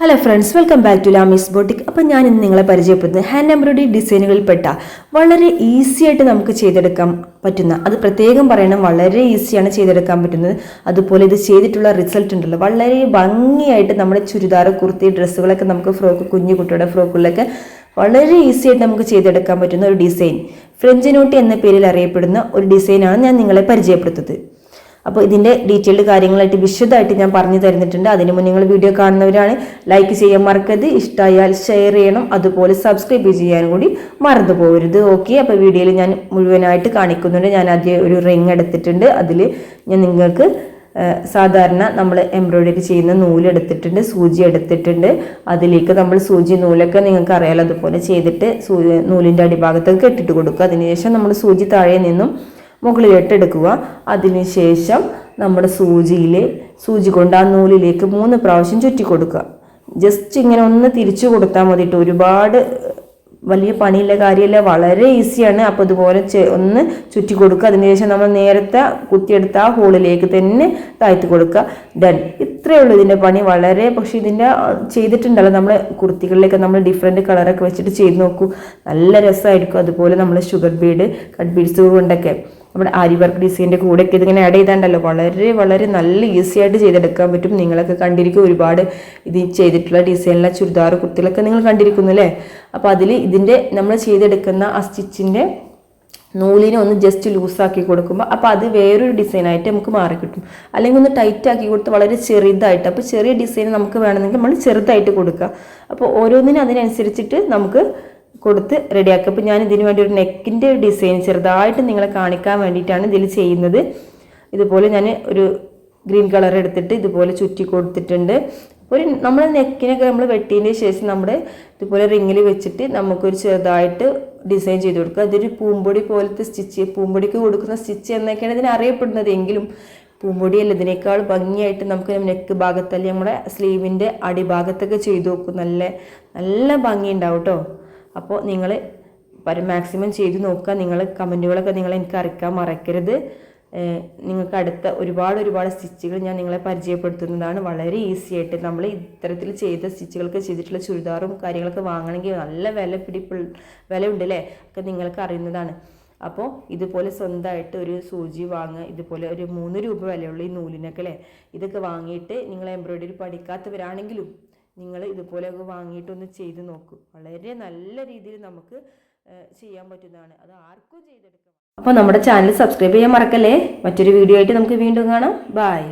Hello friends, welcome back to Lamees boutique. അപ്പം ഞാൻ ഇന്ന് നിങ്ങളെ പരിചയപ്പെടുന്നത് ഹാൻഡ് എംബ്രോയിഡറി ഡിസൈനുകളിൽപ്പെട്ട വളരെ ഈസി ആയിട്ട് നമുക്ക് ചെയ്തെടുക്കാൻ പറ്റുന്ന, അത് പ്രത്യേകം പറയണം, വളരെ ഈസിയാണ് ചെയ്തെടുക്കാൻ പറ്റുന്നത്. അതുപോലെ ഇത് ചെയ്തിട്ടുള്ള റിസൾട്ട് ഉണ്ടല്ലോ, വളരെ ഭംഗിയായിട്ട് നമ്മുടെ ചുരിദാർ, കുർത്തി, ഡ്രസ്സുകളൊക്കെ നമുക്ക് ഫ്രോക്ക്, കുഞ്ഞു കുട്ടിയുടെ ഫ്രോക്കുകളിലൊക്കെ വളരെ ഈസി ആയിട്ട് നമുക്ക് ചെയ്തെടുക്കാൻ പറ്റുന്ന ഒരു ഡിസൈൻ, ഫ്രഞ്ച് നോട്ടി എന്ന പേരിൽ അറിയപ്പെടുന്ന ഒരു ഡിസൈനാണ് ഞാൻ നിങ്ങളെ പരിചയപ്പെടുത്തുന്നത്. അപ്പോൾ ഇതിൻ്റെ ഡീറ്റെയിൽഡ് കാര്യങ്ങളായിട്ട് വിശദമായിട്ട് ഞാൻ പറഞ്ഞു തരുന്നിട്ടുണ്ട്. അതിന് മുന്നേ നിങ്ങൾ വീഡിയോ കാണുന്നവരാണ്, ലൈക്ക് ചെയ്യാൻ മറക്കരുത്, ഇഷ്ടമായാൽ ഷെയർ ചെയ്യണം, അതുപോലെ സബ്സ്ക്രൈബ് ചെയ്യാനും കൂടി മറന്നു പോകരുത്. ഓക്കെ, അപ്പോൾ വീഡിയോയിൽ ഞാൻ മുഴുവനായിട്ട് കാണിക്കുന്നുണ്ട്. ഞാൻ ആദ്യം ഒരു റിങ് എടുത്തിട്ടുണ്ട്. അതിൽ ഞാൻ നിങ്ങൾക്ക് സാധാരണ നമ്മൾ എംബ്രോയിഡറി ചെയ്യുന്ന നൂലെടുത്തിട്ടുണ്ട്, സൂചി എടുത്തിട്ടുണ്ട്. അതിലേക്ക് നമ്മൾ സൂചി നൂലൊക്കെ നിങ്ങൾക്ക് അറിയാലോ, അതുപോലെ ചെയ്തിട്ട് നൂലിൻ്റെ അടിഭാഗത്തൊക്കെ കെട്ടിട്ട് കൊടുക്കുക. അതിനുശേഷം നമ്മൾ സൂചി താഴെ നിന്നും മുകളിലോട്ട് എടുക്കുക. അതിനുശേഷം നമ്മുടെ സൂചി കൊണ്ട് ആ നൂലിലേക്ക് 3 പ്രാവശ്യം ചുറ്റി കൊടുക്കുക. ജസ്റ്റ് ഇങ്ങനെ ഒന്ന് തിരിച്ചു കൊടുത്താൽ മതിയിട്ട്, ഒരുപാട് വലിയ പണിയുള്ള കാര്യമല്ല, വളരെ ഈസിയാണ്. അപ്പോൾ ഇതുപോലെ ഒന്ന് ചുറ്റി കൊടുക്കുക. അതിനുശേഷം നമ്മൾ നേരത്തെ കുത്തിയെടുത്ത ആ ഹോളിലേക്ക് തന്നെ താഴ്ത്തി കൊടുക്കുക. ഡൺ. ഇത്രയേ ഉള്ളൂ ഇതിൻ്റെ പണി. വളരെ, പക്ഷേ ഇതിൻ്റെ ചെയ്തിട്ടുണ്ടല്ലോ നമ്മൾ കുർത്തികളിലൊക്കെ നമ്മൾ ഡിഫറെൻറ്റ് കളറൊക്കെ വെച്ചിട്ട് ചെയ്ത് നോക്കൂ, നല്ല രസമായിരിക്കും. അതുപോലെ നമ്മൾ ഷുഗർ ബീഡ്, കട്ട് ബീഡ്സ് കൊണ്ടൊക്കെ നമ്മുടെ ആരി വർക്ക് ഡിസൈൻ്റെ കൂടെയൊക്കെ ഇതിങ്ങനെ ആഡ് ചെയ്താണ്ടല്ലോ, വളരെ വളരെ നല്ല ഈസി ആയിട്ട് ചെയ്തെടുക്കാൻ പറ്റും. നിങ്ങളൊക്കെ കണ്ടിരിക്കും, ഒരുപാട് ഇത് ചെയ്തിട്ടുള്ള ഡിസൈനിലെ ചുരിദാർ, കുർത്തികളൊക്കെ നിങ്ങൾ കണ്ടിരിക്കുന്നു അല്ലേ. അപ്പോൾ അതിൽ ഇതിൻ്റെ നമ്മൾ ചെയ്തെടുക്കുന്ന ആ സ്റ്റിച്ചിൻ്റെ നൂലിനെ ഒന്ന് ജസ്റ്റ് ലൂസാക്കി കൊടുക്കുമ്പോൾ അപ്പോൾ അത് വേറൊരു ഡിസൈനായിട്ട് നമുക്ക് മാറിക്കിട്ടും. അല്ലെങ്കിൽ ഒന്ന് ടൈറ്റ് ആക്കി കൊടുത്ത് വളരെ ചെറുതായിട്ട്, അപ്പോൾ ചെറിയ ഡിസൈൻ നമുക്ക് വേണമെങ്കിൽ നമ്മൾ ചെറുതായിട്ട് കൊടുക്കുക. അപ്പോൾ ഓരോന്നിനും അതിനനുസരിച്ചിട്ട് നമുക്ക് കൊടുത്ത് റെഡിയാക്കുക. അപ്പോൾ ഞാൻ ഇതിനു വേണ്ടി ഒരു നെക്കിൻ്റെ ഡിസൈൻ ചെറുതായിട്ട് നിങ്ങളെ കാണിക്കാൻ വേണ്ടിയിട്ടാണ് ഇതിൽ ചെയ്യുന്നത്. ഇതുപോലെ ഞാൻ ഒരു ഗ്രീൻ കളർ എടുത്തിട്ട് ഇതുപോലെ ചുറ്റി കൊടുത്തിട്ടുണ്ട്. നമ്മൾ നെക്കിനൊക്കെ നമ്മൾ വെട്ടിയതിന് ശേഷം നമ്മുടെ ഇതുപോലെ റിങ്ങിൽ വെച്ചിട്ട് നമുക്കൊരു ചെറുതായിട്ട് ഡിസൈൻ ചെയ്ത് കൊടുക്കുക. അതൊരു പൂമ്പൊടി പോലത്തെ സ്റ്റിച്ച്, പൂമ്പൊടിക്ക് കൊടുക്കുന്ന സ്റ്റിച്ച് എന്നൊക്കെയാണ് ഇതിനെ അറിയപ്പെടുന്നത്. എങ്കിലും പൂമ്പൊടിയല്ല, ഇതിനേക്കാൾ ഭംഗിയായിട്ട് നമുക്ക് നെക്ക് ഭാഗത്തല്ലേ നമ്മുടെ സ്ലീവിൻ്റെ അടിഭാഗത്തൊക്കെ ചെയ്ത് നോക്കും. നല്ല നല്ല ഭംഗി ഉണ്ടാവും കേട്ടോ. അപ്പോൾ നിങ്ങൾ മാക്സിമം ചെയ്ത് നോക്കുക. നിങ്ങൾ കമൻറ്റുകളൊക്കെ നിങ്ങൾ എനിക്ക് അറിയിക്കാൻ മറക്കരുത്. നിങ്ങൾക്ക് അടുത്ത ഒരുപാട് സ്റ്റിച്ചുകൾ ഞാൻ നിങ്ങളെ പരിചയപ്പെടുത്തുന്നതാണ്. വളരെ ഈസി ആയിട്ട് നമ്മൾ ഇത്തരത്തിൽ ചെയ്ത സ്റ്റിച്ചുകൾക്ക് ചെയ്തിട്ടുള്ള ചുരിദാറും കാര്യങ്ങളൊക്കെ വാങ്ങണമെങ്കിൽ നല്ല വില ഉണ്ട് അല്ലേ, ഒക്കെ നിങ്ങൾക്ക് അറിയുന്നതാണ്. അപ്പോൾ ഇതുപോലെ സ്വന്തമായിട്ട് ഒരു സൂചി വാങ്ങുക. ഇതുപോലെ ഒരു 3 രൂപ വിലയുള്ള ഈ നൂലിനൊക്കെ അല്ലേ, ഇതൊക്കെ വാങ്ങിയിട്ട് നിങ്ങൾ എംബ്രോയിഡറി പഠിക്കാത്തവരാണെങ്കിലും നിങ്ങൾ ഇതുപോലെയൊക്കെ വാങ്ങിയിട്ടൊന്ന് ചെയ്ത് നോക്കൂ. വളരെ നല്ല രീതിയിൽ നമുക്ക് ചെയ്യാൻ പറ്റുന്നതാണ്, അത് ആർക്കും ചെയ്തെടുക്കാം. അപ്പോൾ നമ്മുടെ ചാനൽ സബ്സ്ക്രൈബ് ചെയ്യാൻ മറക്കല്ലേ. മറ്റൊരു വീഡിയോ ആയിട്ട് നമുക്ക് വീണ്ടും കാണാം. ബൈ.